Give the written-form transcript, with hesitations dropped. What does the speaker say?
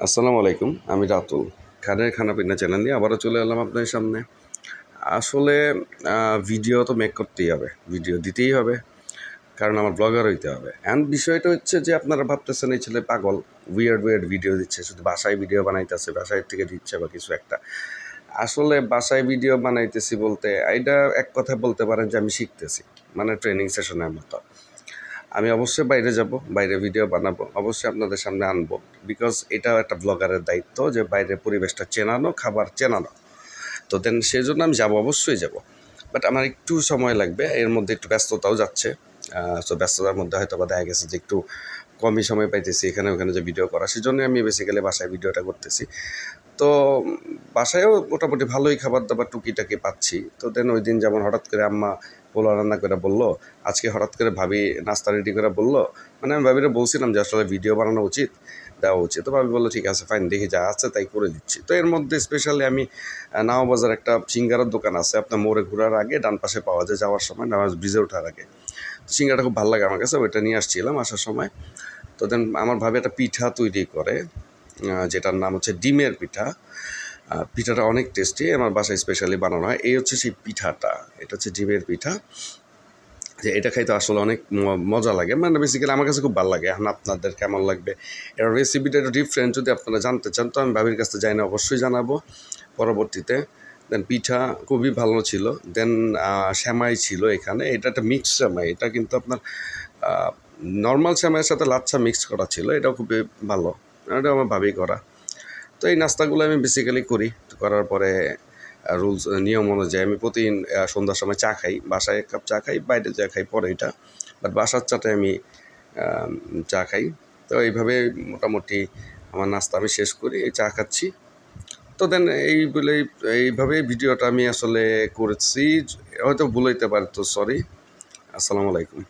আসসালামু আলাইকুম, আমি রাতুল। খানের খানাপিনা চ্যানেল নিয়ে আবারও চলে এলাম আপনাদের সামনে। আসলে ভিডিও তো মেক করতেই হবে, ভিডিও দিতেই হবে, কারণ আমার ব্লগার হইতে হবে। অ্যান্ড বিষয়টা হচ্ছে যে আপনারা ভাবতেছেন এই ছেলে পাগল, উইয়ার্ড ভিডিও দিচ্ছে, শুধু বাসায় ভিডিও বানাইতেছে, বাসায় থেকে দিচ্ছে বা কিছু একটা। আসলে বাসায় ভিডিও বানাইতেছি বলতে এটা এক কথা বলতে পারেন যে আমি শিখতেছি, মানে ট্রেনিং সেশনের মতো। আমি অবশ্যই বাইরে যাব, বাইরে ভিডিও বানাবো, অবশ্যই আপনাদের সামনে আনবো, বিকজ এটাও একটা ব্লগারের দায়িত্ব যে বাইরের পরিবেশটা চেনানো, খাবার চেনানো। তো দেন সেই জন্য আমি যাব, অবশ্যই যাব, বাট আমার একটু সময় লাগবে, এর মধ্যে একটু ব্যস্ততাও যাচ্ছে। সো ব্যস্ততার মধ্যে হয়তো বা দেখা গেছে যে একটু কমই সময় পাইতেছি এখানে ওখানে যে ভিডিও করা, সেই জন্যই আমি বেসিক্যালি বাসায় ভিডিওটা করতেছি। তো বাসায়ও মোটামুটি ভালোই খাবার দাবার টুকিটাকি পাচ্ছি। তো দেন ওই দিন যেমন হঠাৎ করে আম্মা পোলা রান্না করে বললো, আজকে হঠাৎ করে ভাবি নাস্তা রেডি করে বললো, মানে আমি ভাবিরে বলছিলাম যে আসলে ভিডিও বানানো উচিত, দেওয়া উচিত। তো ভাবি বললো ঠিক আছে ফাইন, দেখি যা আছে তাই করে দিচ্ছি। তো এর মধ্যে স্পেশালি আমি নাওবাজার একটা সিঙ্গারার দোকান আছে, আপনার মোড়ে ঘোরার আগে ডান পাশে পাওয়া যায়, যাওয়ার সময় নামাজ ব্রিজে ওঠার আগে। সিঙ্গারাটা খুব ভালো লাগে আমার কাছে, ওইটা নিয়ে আসছিলাম আসার সময়। তো দেন আমার ভাবি একটা পিঠা তৈরি করে, যেটার নাম হচ্ছে ডিমের পিঠা। পিঠাটা অনেক টেস্টি, আমার বাসায় স্পেশালি বানানো হয়। এই হচ্ছে সেই পিঠাটা, এটা হচ্ছে ডিমের পিঠা। যে এটা খাইতে আসলে অনেক মজা লাগে, মানে বেসিক্যালি আমার কাছে খুব ভালো লাগে। এখন আপনাদের কেমন লাগবে, এর রেসিপিটা একটু ডিফারেন্ট, যদি আপনারা জানতে চান তো আমি ভাবির কাছে যাই না, অবশ্যই জানাবো পরবর্তীতে। দেন পিঠা খুবই ভালো ছিল। দেন সেমাই ছিল এখানে, এটা একটা মিক্সড সেমাই, এটা কিন্তু আপনার নর্মাল সেমাইয়ের সাথে লাচ্ছা মিক্সড করা ছিল, এটাও খুবই ভালো, এটা আমার ভাবি করা। তো এই নাস্তাগুলো আমি বেসিক্যালি করি। করার পরে রুলস নিয়ম অনুযায়ী আমি প্রতিদিন সন্ধ্যার সময় চা খাই, বাসায় 1 কাপ চা খাই, বাইরে চা খাই পরে এটা, বাট বাসার চাটায় আমি চা খাই। তো এইভাবে মোটামুটি আমার নাস্তা আমি শেষ করি, এই চা খাচ্ছি। তো দেন এই বলেই এইভাবেই ভিডিওটা আমি আসলে করেছি, হয়তো ভুল হইতে পারে, তো সরি। আসসালামু আলাইকুম।